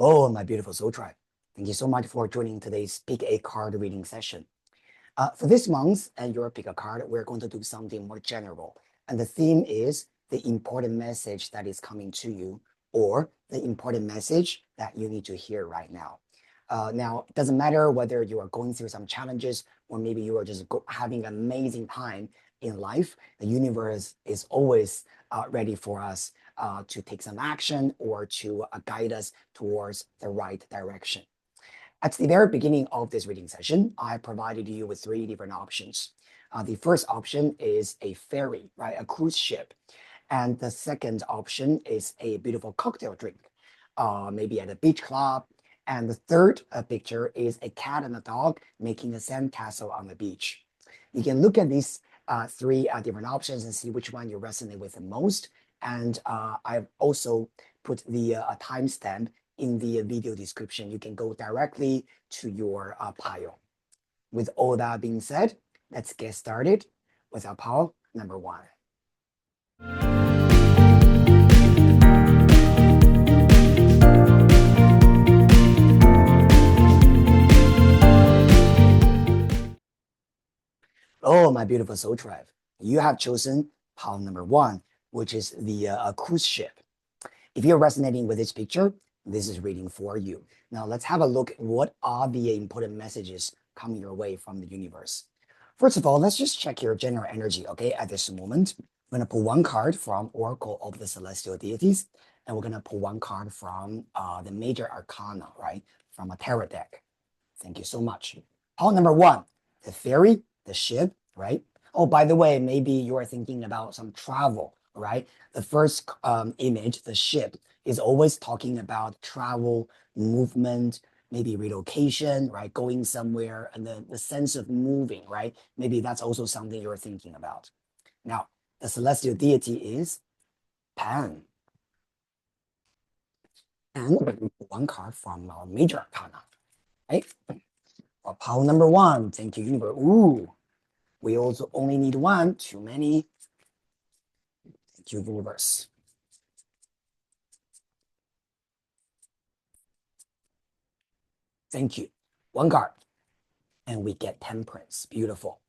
Oh, my beautiful soul tribe. Thank you so much for joining today's Pick a Card reading session. For this month and your pick a card, we're going to do something more general. And the theme is the important message that is coming to you or the important message that you need to hear right now. Now, it doesn't matter whether you are going through some challenges or maybe you are just having an amazing time in life. The universe is always ready for us to take some action or to guide us towards the right direction. At the very beginning of this reading session, I provided you with three different options. The first option is a ferry, right? A cruise ship. And the second option is a beautiful cocktail drink, maybe at a beach club. And the third picture is a cat and a dog making a sandcastle on the beach. You can look at these three different options and see which one you resonate with the most. And I've also put the timestamp in the video description. You can go directly to your pile. With all that being said, let's get started with our pile number one. Oh, my beautiful soul tribe. You have chosen pile number one, which is the cruise ship. If you're resonating with this picture, this is reading for you. Now let's have a look at what are the important messages coming your way from the universe. First of all, let's just check your general energy, okay, at this moment. I'm going to pull one card from Oracle of the Celestial Deities, and we're going to pull one card from the Major Arcana, right, from a tarot deck. Thank you so much. Pile number one, the fairy, the ship, right? Oh, by the way, maybe you're thinking about some travel, right? The first image, the ship, is always talking about travel, movement, maybe relocation, right? Going somewhere, and the sense of moving, right? Maybe that's also something you're thinking about. Now, the celestial deity is Pan. And one card from our Major Arcana, right? Well, pile number one, thank you, universe. Ooh, we also only need one, too many. Thank you, universe. Thank you. One card. And we get temperance. Beautiful.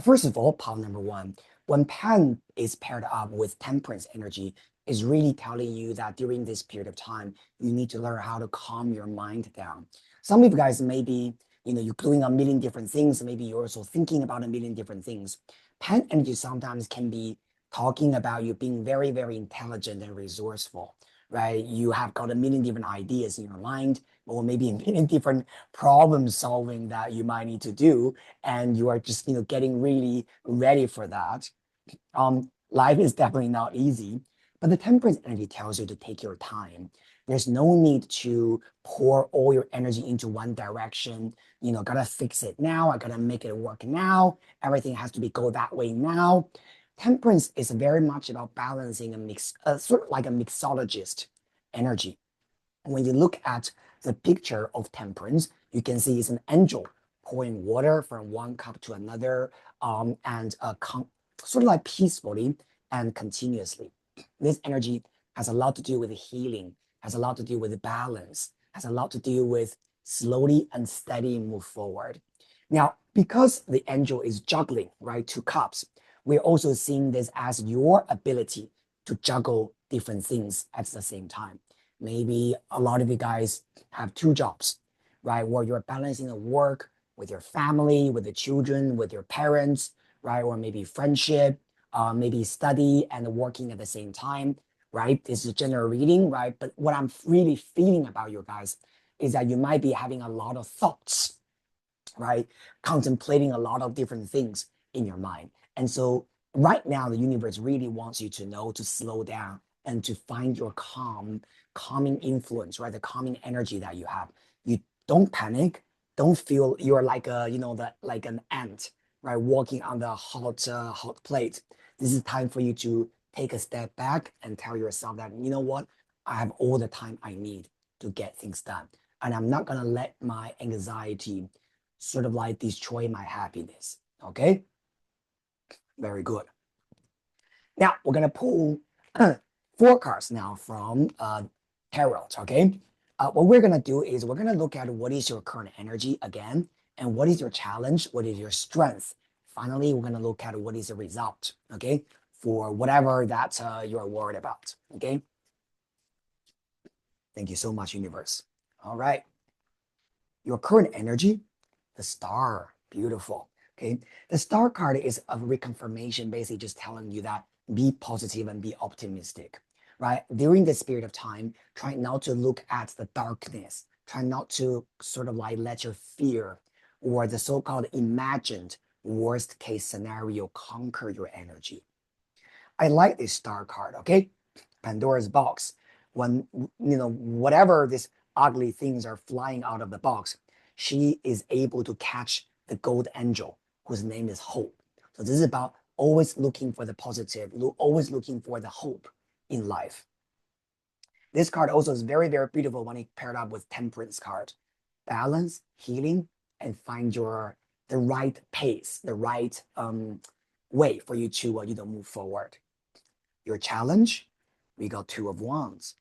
First of all, pile number one, when Pan is paired up with temperance energy, is really telling you that during this period of time, you need to learn how to calm your mind down. Some of you guys maybe, you're doing a million different things. Maybe you're also thinking about a million different things. Pan energy sometimes can be talking about you being very, very intelligent and resourceful, right? You have got a million different ideas in your mind, or maybe a million different problem solving that you might need to do, and you are just getting really ready for that. Life is definitely not easy, but the temperance energy tells you to take your time. There's no need to pour all your energy into one direction. Gotta fix it now. I gotta make it work now. Everything has to be go that way now. Temperance is very much about balancing a mix, sort of like a mixologist energy. When you look at the picture of temperance, you can see it's an angel pouring water from one cup to another, and sort of like peacefully and continuously. This energy has a lot to do with healing, has a lot to do with balance, has a lot to do with slowly and steady move forward. Now, because the angel is juggling, right, two cups, we're also seeing this as your ability to juggle different things at the same time. Maybe a lot of you guys have two jobs, right? Where you're balancing the work with your family, with the children, with your parents, right? Or maybe friendship, maybe study and working at the same time, right? This is a general reading, right? But what I'm really feeling about you guys is that you might be having a lot of thoughts, right? Contemplating a lot of different things in your mind. And so right now, the universe really wants you to know to slow down and to find your calming influence, right? The calming energy that you have. You don't panic. Don't feel you're like like an ant, right? Walking on the hot plate. This is time for you to take a step back and tell yourself that, you know what? I have all the time I need to get things done. And I'm not going to let my anxiety sort of like destroy my happiness. Okay? Very good. Now we're going to pull 4 cards now from tarot. Okay? What we're going to do is we're going to look at what is your current energy again, and what is your challenge, what is your strength. Finally, we're going to look at what is the result, okay, for whatever that you're worried about, okay? Thank you so much, universe. All right. Your current energy, the star, beautiful, okay? The star card is a reconfirmation, basically just telling you that be positive and be optimistic, right? During this period of time, try not to look at the darkness. Try not to sort of like let your fear or the so-called imagined worst case scenario conquer your energy. I like this star card, okay? Pandora's box. When, whatever these ugly things are flying out of the box, she is able to catch the gold angel, whose name is hope. So this is about always looking for the positive, always looking for the hope in life. This card also is very, very beautiful when it paired up with Temperance card. Balance, healing, and find the right pace, the right way for you to move forward. Your challenge, we got Two of Wands.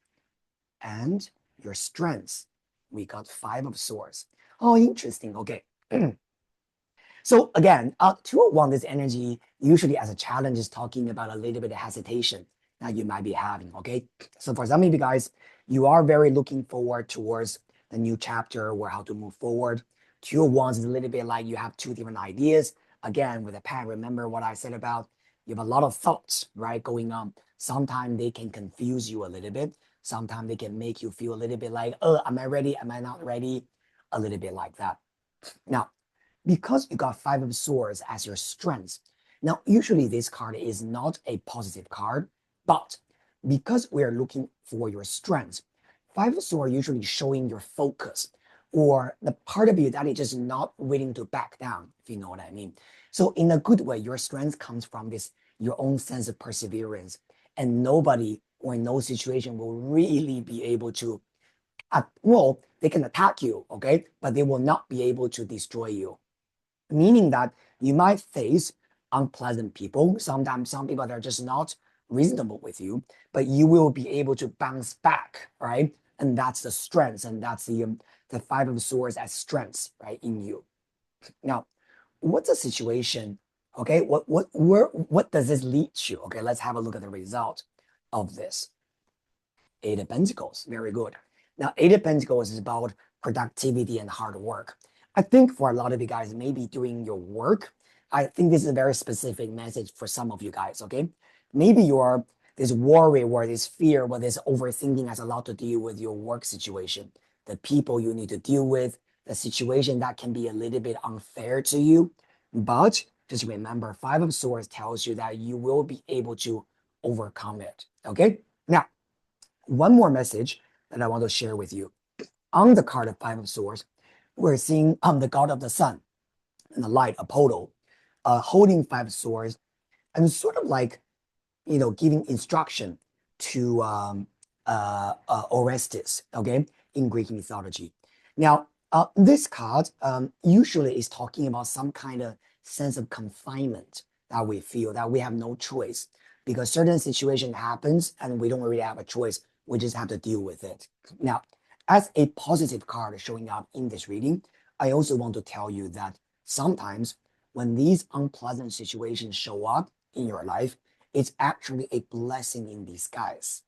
And your strengths, we got Five of Swords. Oh, interesting. Okay. So again, 201, this energy usually as a challenge is talking about a little bit of hesitation that you might be having, okay? So for some of you guys, you are very looking forward towards the new chapter or how to move forward. 201 is a little bit like you have two different ideas. Again, with a pen, remember what I said about you have a lot of thoughts, right, going on. Sometimes they can confuse you a little bit. Sometimes they can make you feel a little bit like, oh, am I ready? Am I not ready? A little bit like that. Now, because you got Five of Swords as your strength. Now, usually this card is not a positive card, but because we are looking for your strength, Five of Swords usually showing your focus or the part of you that is just not willing to back down, if you know what I mean. So in a good way, your strength comes from this, your own sense of perseverance, and nobody or in no situation will really be able to, well, they can attack you, okay, but they will not be able to destroy you, meaning that you might face unpleasant people. Sometimes some people that are just not reasonable with you, but you will be able to bounce back, right? And that's the strength, and that's the Five of Swords as strengths, right, in you. Now, what's the situation? Okay, what does this lead to? Okay, let's have a look at the result of this. Eight of Pentacles, very good. Now, Eight of Pentacles is about productivity and hard work. I think for a lot of you guys, maybe doing your work, I think this is a very specific message for some of you guys, okay? Maybe you're this worry or this fear or this overthinking has a lot to do with your work situation, the people you need to deal with, the situation that can be a little bit unfair to you. But just remember, Five of Swords tells you that you will be able to overcome it, okay? Now, one more message that I want to share with you. On the card of Five of Swords, we're seeing the god of the sun and the light, Apollo, holding Five Swords and sort of like, giving instruction to Orestes, okay, in Greek mythology. Now, this card usually is talking about some kind of sense of confinement that we feel that we have no choice because certain situation happens and we don't really have a choice. We just have to deal with it. Now, as a positive card showing up in this reading, I also want to tell you that sometimes when these unpleasant situations show up in your life, it's actually a blessing in disguise.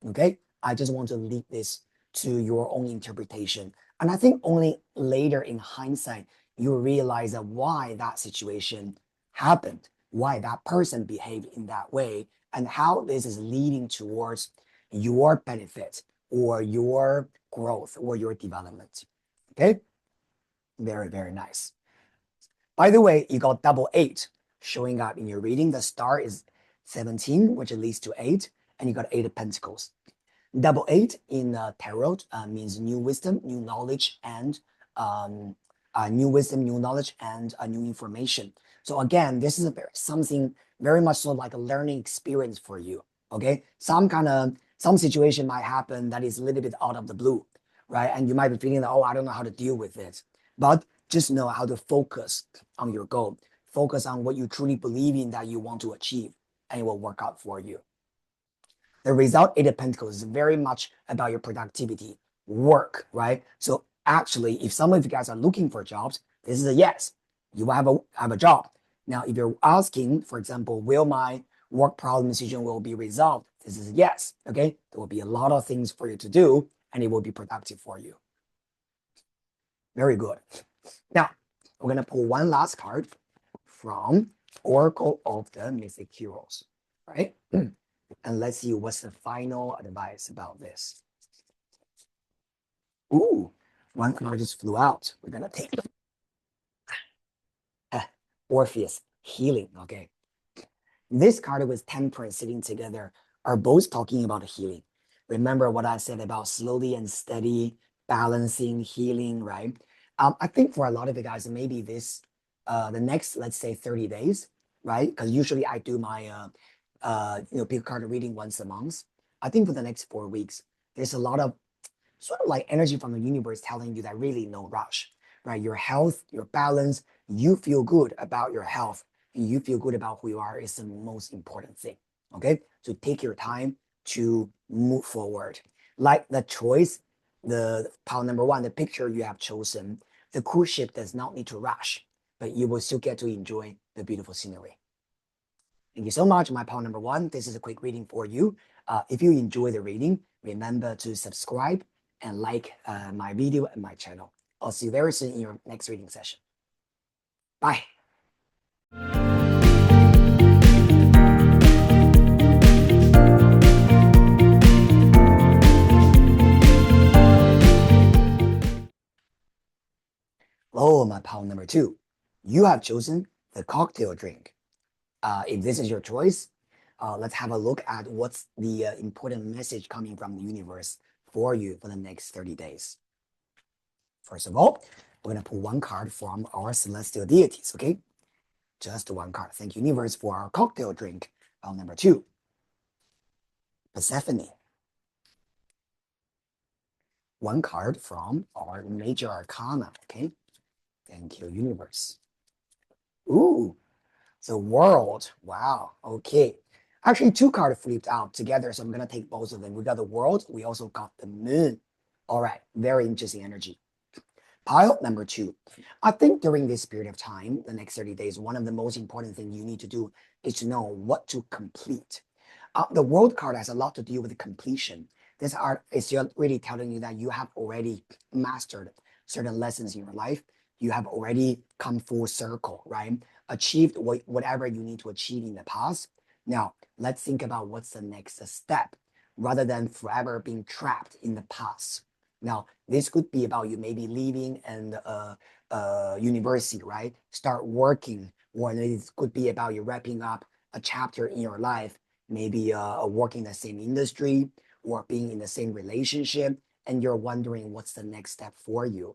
Okay? I just want to leave this to your own interpretation. And I think only later in hindsight, you realize that why that situation happened, why that person behaved in that way, and how this is leading towards your benefit or your growth or your development. Okay? Very, very nice. By the way, you got double eight showing up in your reading. The star is 17, which leads to 8, and you got 8 of Pentacles. Double eight in tarot means new wisdom, new knowledge, and new wisdom, new knowledge, and new information. So again, this is something very much so like a learning experience for you. Okay, some situation might happen that is a little bit out of the blue, right? And you might be feeling that, oh, I don't know how to deal with it. But just know how to focus on your goal. Focus on what you truly believe in that you want to achieve, and it will work out for you. The result, Eight of Pentacles, is very much about your productivity, work, right? So actually, if some of you guys are looking for jobs, this is a yes. You will have a job. Now, if you're asking, for example, will my work problem situation will be resolved? This is a yes. Okay, there will be a lot of things for you to do, and it will be productive for you. Very good. Now, we're gonna pull one last card from Oracle of the Mythic Heroes, right? And let's see what's the final advice about this. Ooh, one card just flew out. We're gonna take Orpheus, healing. Okay. This card with Temperance sitting together are both talking about healing. Remember what I said about slowly and steady, balancing, healing, right? I think for a lot of you guys, maybe the next, let's say 30 days, right? Because usually I do my, big card reading once a month. I think for the next 4 weeks, there's a lot of sort of like energy from the universe telling you that really no rush, right? Your health, your balance, you feel good about your health, and you feel good about who you are is the most important thing. Okay, so take your time to move forward. Like the choice, the pile number one, the picture you have chosen, the cruise ship does not need to rush, but you will still get to enjoy the beautiful scenery. Thank you so much, my pal number one. This is a quick reading for you. If you enjoy the reading, remember to subscribe and like my video and my channel. I'll see you very soon in your next reading session. Bye. Hello, my pal number two. You have chosen the cocktail drink. If this is your choice, let's have a look at what's the important message coming from the universe for you for the next 30 days. First of all, we're going to pull one card from our celestial deities, okay? Just one card. Thank you, universe, for our cocktail drink. Pile number two, Persephone. One card from our major arcana, okay? Thank you, universe. Ooh, the world. Wow, okay. Actually, two cards flipped out together, so I'm going to take both of them. We got the world. We also got the moon. All right, very interesting energy. Pile number two. I think during this period of time, the next 30 days, one of the most important things you need to do is to know what to complete. The world card has a lot to do with completion. This art is really telling you that you have already mastered certain lessons in your life. You have already come full circle, right? Achieved whatever you need to achieve in the past. Now, let's think about what's the next step rather than forever being trapped in the past. Now, this could be about you maybe leaving and university, right? Start working, or it could be about you wrapping up a chapter in your life, maybe working in the same industry or being in the same relationship, and you're wondering what's the next step for you.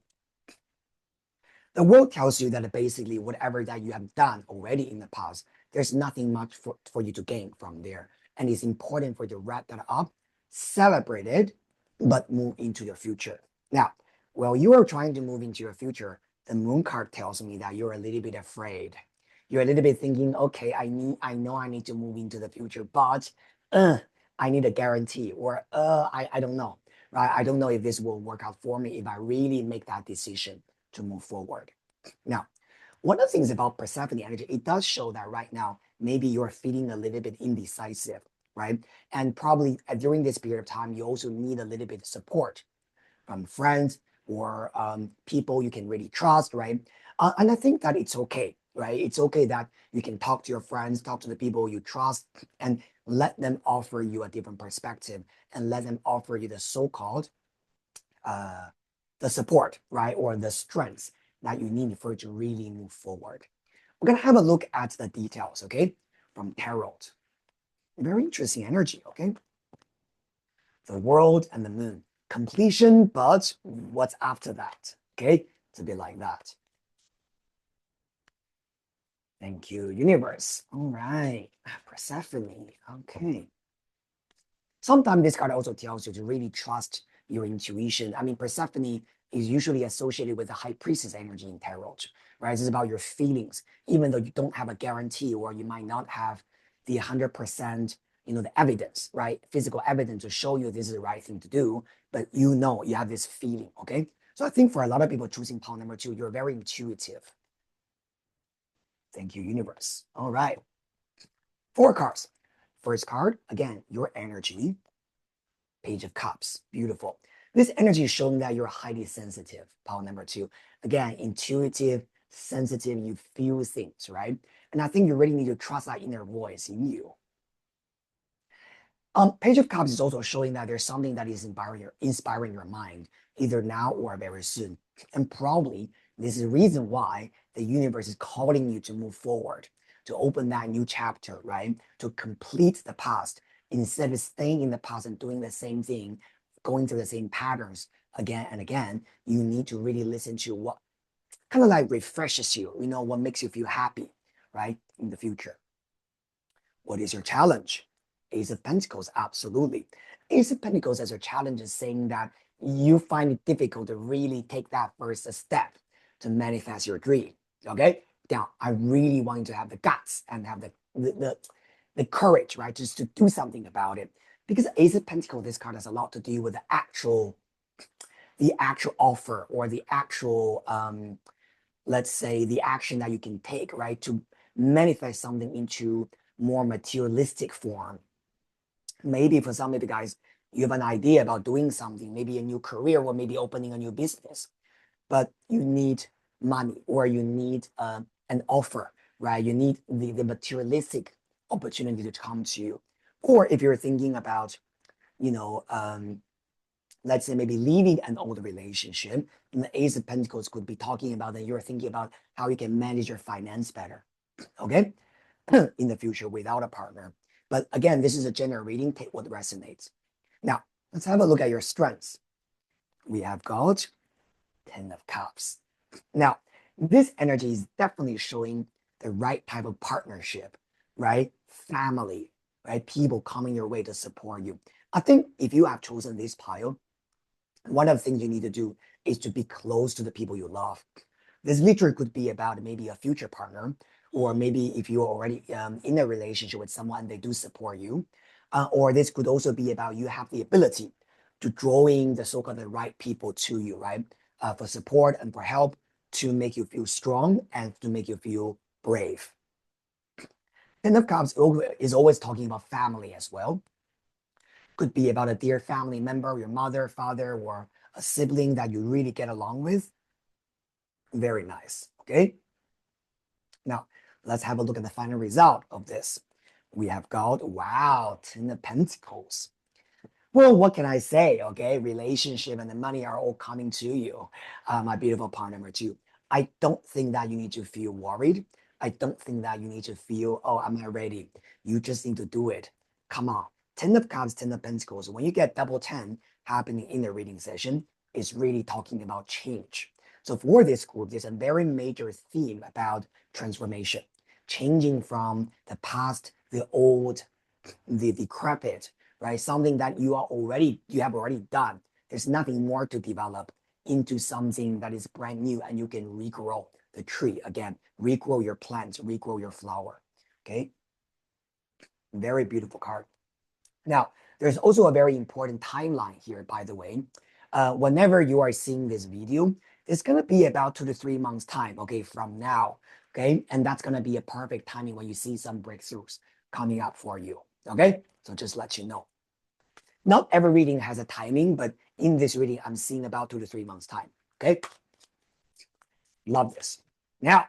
The world tells you that basically whatever that you have done already in the past, there's nothing much for you to gain from there. And it's important for you to wrap that up, celebrate it, but move into your future. Now, while you are trying to move into your future, the moon card tells me that you're a little bit afraid. You're a little bit thinking, okay, I know I need to move into the future, but I need a guarantee, or I don't know, right? I don't know if this will work out for me if I really make that decision to move forward. Now, one of the things about Persephone energy, it does show that right now, maybe you're feeling a little bit indecisive, right? And probably during this period of time, you also need a little bit of support from friends or people you can really trust, right? And I think that it's okay, right? It's okay that you can talk to your friends, talk to the people you trust, and let them offer you a different perspective and let them offer you the so-called the support, right? Or the strengths that you need for you to really move forward. We're going to have a look at the details, okay? From tarot. Very interesting energy, okay? The world and the moon. Completion, but what's after that? Okay? It's a bit like that. Thank you, universe. All right. Persephone. Okay. Sometimes this card also tells you to really trust your intuition. I mean, Persephone is usually associated with the high priestess energy in tarot, right? It's about your feelings, even though you don't have a guarantee or you might not have the 100% the evidence, right? Physical evidence to show you this is the right thing to do, but you have this feeling, okay? So I think for a lot of people choosing pile number 2, you're very intuitive. Thank you, universe. All right. 4 cards. First card, again, your energy. Page of Cups. Beautiful. This energy is showing that you're highly sensitive. Pile number 2. Again, intuitive, sensitive, you feel things, right? And I think you really need to trust that inner voice in you. Page of Cups is also showing that there's something that is inspiring your mind, either now or very soon. And probably this is the reason why the universe is calling you to move forward, to open that new chapter, right? To complete the past instead of staying in the past and doing the same thing, going through the same patterns again and again. You need to really listen to what kind of like refreshes you, what makes you feel happy, right? In the future. What is your challenge? Ace of Pentacles, absolutely. Ace of Pentacles as a challenge is saying that you find it difficult to really take that first step to manifest your dream. Okay. Now, I really want you to have the guts and have the courage, right? Just to do something about it. Because Ace of Pentacles, this card has a lot to do with the actual offer or the actual let's say the action that you can take, right? To manifest something into more materialistic form. Maybe for some of you guys, you have an idea about doing something, maybe a new career or maybe opening a new business, but you need money or you need an offer, right? You need the materialistic opportunity to come to you. Or if you're thinking about, let's say maybe leaving an old relationship, and the Ace of Pentacles could be talking about that you're thinking about how you can manage your finance better, okay? In the future without a partner. But again, this is a general reading. Take what resonates. Now, let's have a look at your strengths. We have got 10 of Cups. Now, this energy is definitely showing the right type of partnership, right? Family, right? People coming your way to support you. I think if you have chosen this pile, one of the things you need to do is to be close to the people you love. This literally could be about maybe a future partner, or maybe if you're already in a relationship with someone, they do support you. Or this could also be about you have the ability to drawing the so-called the right people to you, right? For support and for help to make you feel strong and to make you feel brave. Ten of Cups is always talking about family as well. Could be about a dear family member, your mother, father, or a sibling that you really get along with. Very nice, okay? Now, let's have a look at the final result of this. We have got, wow, 10 of Pentacles. Well, what can I say? Okay, relationship and the money are all coming to you, my beautiful part number 2. I don't think that you need to feel worried. I don't think that you need to feel, oh, I'm not ready. You just need to do it. Come on. 10 of Cups, 10 of Pentacles. When you get double 10 happening in the reading session, it's really talking about change. So for this group, there's a very major theme about transformation, changing from the past, the old, the decrepit, right? Something that you have already done. There's nothing more to develop into something that is brand new, and you can regrow the tree again, regrow your plants, regrow your flower. Okay. Very beautiful card. Now, there's also a very important timeline here, by the way. Whenever you are seeing this video, it's going to be about 2 to 3 months time, okay, from now, okay? And that's going to be a perfect timing when you see some breakthroughs coming up for you, okay? So just let you know. Not every reading has a timing, but in this reading, I'm seeing about 2 to 3 months time, okay? Love this. Now,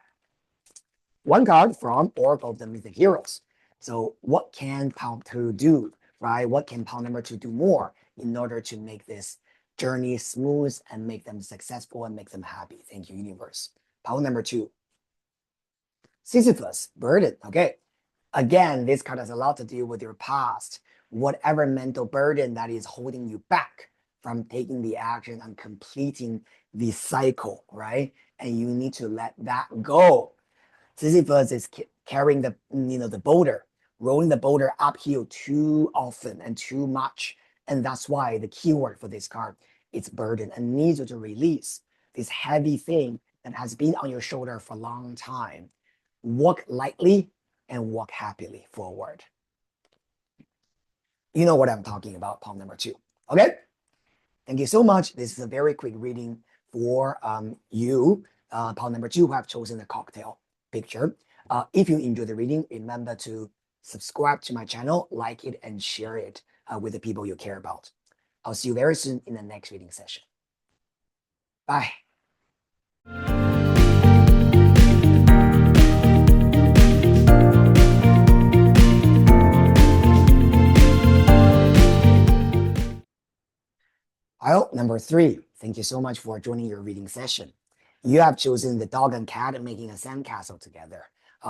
one card from Oracle of the Mythic Heroes. So what can Pile 2 do, right? What can Pile number 2 do more in order to make this journey smooth and make them successful and make them happy? Thank you, universe. Pile number 2. Sisyphus, burden. Okay. Again, this card has a lot to do with your past. Whatever mental burden that is holding you back from taking the action and completing the cycle, right? And you need to let that go. Sisyphus is carrying the boulder, rolling the boulder uphill too often and too much. And that's why the keyword for this card is burden, and needs you to release this heavy thing that has been on your shoulder for a long time. Walk lightly and walk happily forward. You know what I'm talking about, palm number 2. Okay? Thank you so much. This is a very quick reading for you, palm number 2, who have chosen the cocktail picture. If you enjoy the reading, remember to subscribe to my channel, like it, and share it with the people you care about. I'll see you very soon in the next reading session. Bye. Pile number 3, thank you so much for joining your reading session. You have chosen the dog and cat and making a sandcastle together.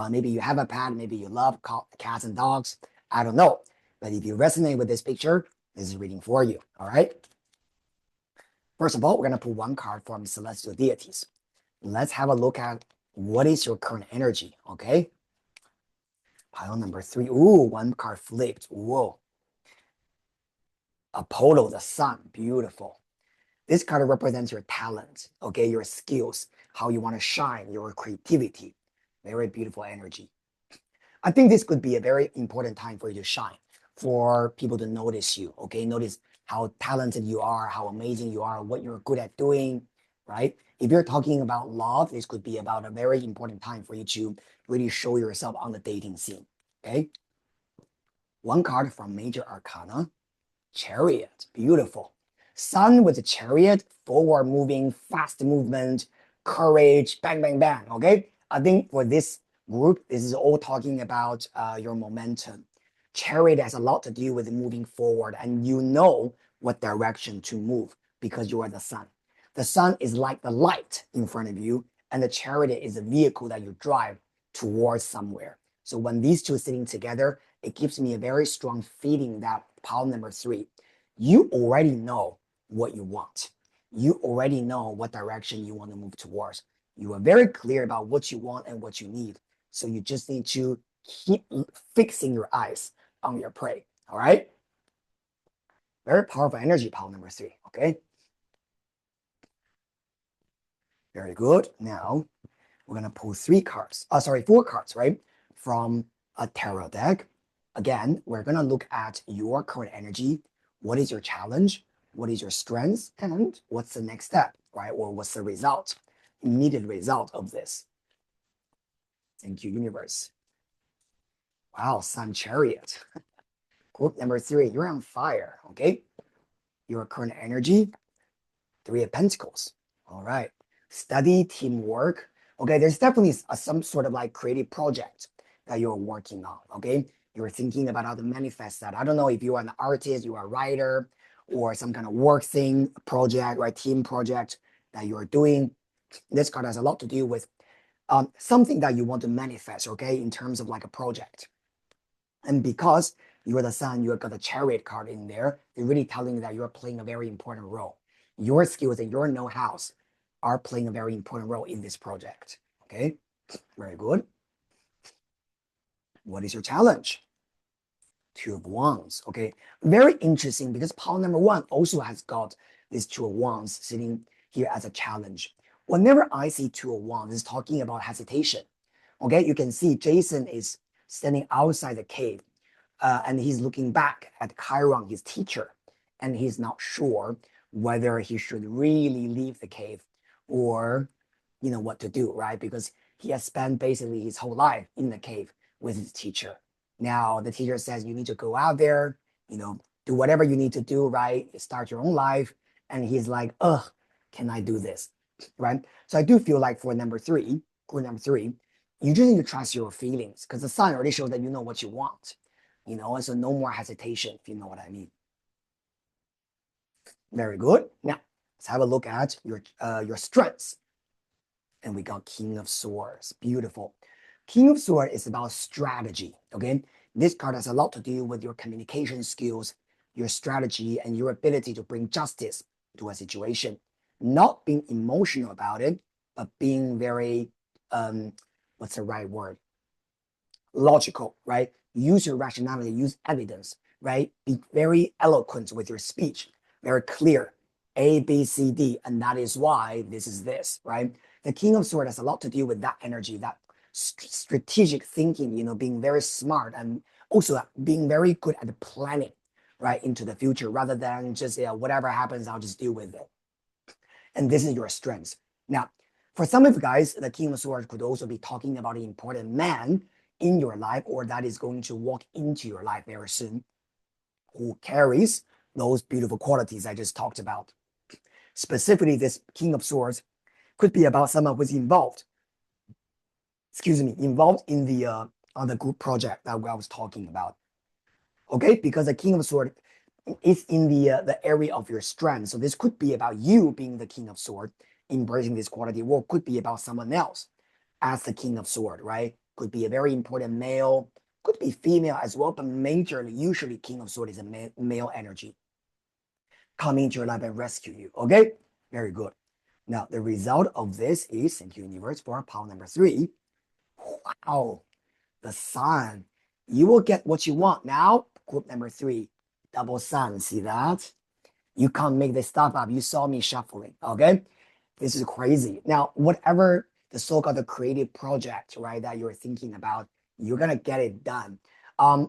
Maybe you have a pet, maybe you love cats and dogs. I don't know. But if you resonate with this picture, this is reading for you. All right. First of all, we're going to pull one card from celestial deities. Let's have a look at what is your current energy. Okay. Pile number 3. Ooh, one card flipped. Whoa. Apollo, the sun. Beautiful. This card represents your talent, okay, your skills, how you want to shine, your creativity. Very beautiful energy. I think this could be a very important time for you to shine, for people to notice you, okay? Notice how talented you are, how amazing you are, what you're good at doing, right? If you're talking about love, this could be about a very important time for you to really show yourself on the dating scene, okay? One card from Major Arcana, Chariot, beautiful. Sun with the chariot, forward moving, fast movement, courage, bang, bang, bang. Okay. I think for this group, this is all talking about your momentum. Chariot has a lot to do with moving forward, and you know what direction to move because you are the sun. The sun is like the light in front of you, and the chariot is a vehicle that you drive towards somewhere. So when these two are sitting together, it gives me a very strong feeling that pile number 3, you already know what you want. You already know what direction you want to move towards. You are very clear about what you want and what you need. So you just need to keep fixing your eyes on your prey. All right. Very powerful energy, pile number 3. Okay. Very good. Now we're going to pull 4 cards, right? From a tarot deck. Again, we're going to look at your current energy. What is your challenge? What is your strength? And what's the next step, right? Or what's the result, immediate result of this? Thank you, universe. Wow, Sun Chariot. Group number 3, you're on fire, okay? Your current energy, 3 of Pentacles. All right. Study, teamwork. Okay, there's definitely some sort of like creative project that you're working on, okay? You're thinking about how to manifest that. I don't know if you are an artist, you are a writer, or some kind of work thing, project, right? Team project that you're doing. This card has a lot to do with something that you want to manifest, okay, in terms of like a project. And because you're the sun, you've got the chariot card in there, they're really telling you that you're playing a very important role. Your skills and your know-hows are playing a very important role in this project. Okay, very good. What is your challenge? 2 of Wands. Okay, very interesting because pile number 1 also has got this 2 of Wands sitting here as a challenge. Whenever I see 2 of Wands, it's talking about hesitation. Okay, you can see Jason is standing outside the cave and he's looking back at Chiron, his teacher, and he's not sure whether he should really leave the cave or, you know, what to do, right? Because he has spent basically his whole life in the cave with his teacher. Now the teacher says you need to go out there, you know, do whatever you need to do, right? Start your own life. And he's like, ugh, can I do this? Right? So I do feel like for group number 3, you just need to trust your feelings because the sign already shows that you know what you want, you know, and so no more hesitation, if you know what I mean. Very good. Now let's have a look at your strengths. And we got King of Swords. Beautiful. King of Swords is about strategy. Okay. This card has a lot to do with your communication skills, your strategy, and your ability to bring justice to a situation. Not being emotional about it, but being very, what's the right word? Logical, right? Use your rationality, use evidence, right? Be very eloquent with your speech, very clear. A, B, C, D, and that is why this is this, right? The King of Swords has a lot to do with that energy, that strategic thinking, you know, being very smart and also being very good at planning, right, into the future rather than just whatever happens, I'll just deal with it. And this is your strength. Now, for some of you guys, the King of Swords could also be talking about an important man in your life, or that is going to walk into your life very soon, who carries those beautiful qualities I just talked about. Specifically, this King of Swords could be about someone who's involved, involved in the on the group project that I was talking about. Okay, because the King of Swords is in the area of your strength. So this could be about you being the King of Sword, embracing this quality, or could be about someone else as the King of Sword, right? Could be a very important male, could be female as well, but majorly, usually King of Sword is a male energy coming into your life and rescue you. Okay, very good. Now the result of this is, thank you universe, for pile number 3. Wow, the sun. You will get what you want. Now, group number 3, double sun. See that? You can't make this stuff up. You saw me shuffling. Okay, this is crazy. Now, whatever the so-called creative project, right, that you're thinking about, you're gonna get it done.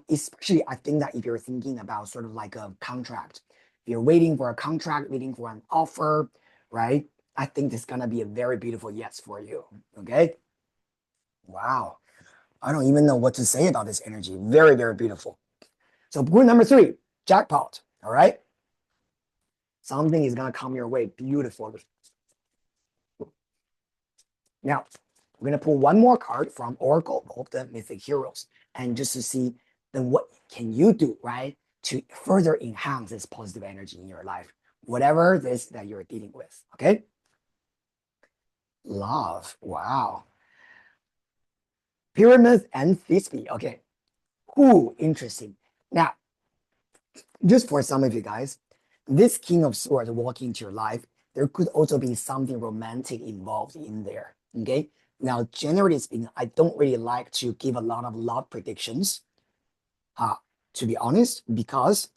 Especially I think that if you're thinking about sort of like a contract, if you're waiting for a contract, waiting for an offer, right? I think this is gonna be a very beautiful yes for you. Okay. Wow. I don't even know what to say about this energy. Very, very beautiful. So group number 3, jackpot. All right. Something is gonna come your way beautifully. Now, we're going to pull one more card from Oracle of the Mythic Heroes, and just to see then what can you do, right, to further enhance this positive energy in your life, whatever this that you're dealing with. Okay. Love. Wow. Pyramid and Thisbe. Okay. Ooh, interesting. Now, just for some of you guys, this King of Swords walking into your life, there could also be something romantic involved in there. Okay. Now, generally speaking, I don't really like to give a lot of love predictions, to be honest, because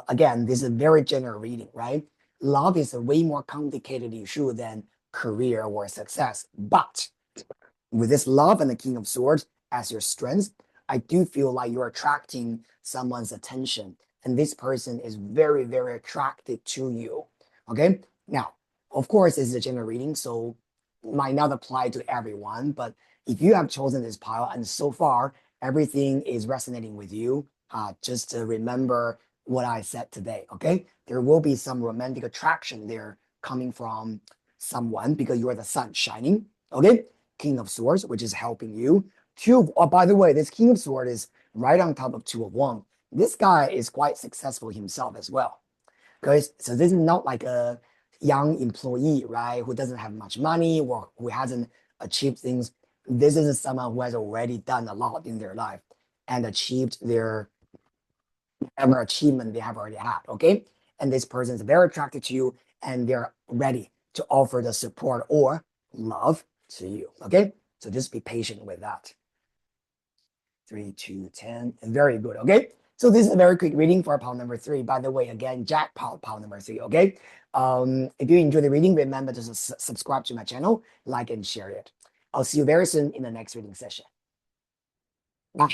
again, this is a very general reading, right? Love is a way more complicated issue than career or success. But with this love and the King of Swords as your strength, I do feel like you're attracting someone's attention. And this person is very, very attracted to you. Okay. Now, of course, this is a general reading, so might not apply to everyone. But if you have chosen this pile and so far everything is resonating with you, just remember what I said today. Okay. There will be some romantic attraction there coming from someone because you are the sun shining. Okay. King of Swords, which is helping you. Oh, by the way, this King of Swords is right on top of Two of Wands. This guy is quite successful himself as well. Because so this is not like a young employee, right, who doesn't have much money or who hasn't achieved things. This is someone who has already done a lot in their life and achieved their whatever achievement they have already had. Okay. And this person is very attracted to you and they're ready to offer the support or love to you. Okay. So just be patient with that. 3, 2, 10. Very good. Okay. So this is a very quick reading for pile number 3. By the way, again, jackpot pile number 3. Okay. If you enjoy the reading, remember to subscribe to my channel, like and share it. I'll see you very soon in the next reading session. Bye.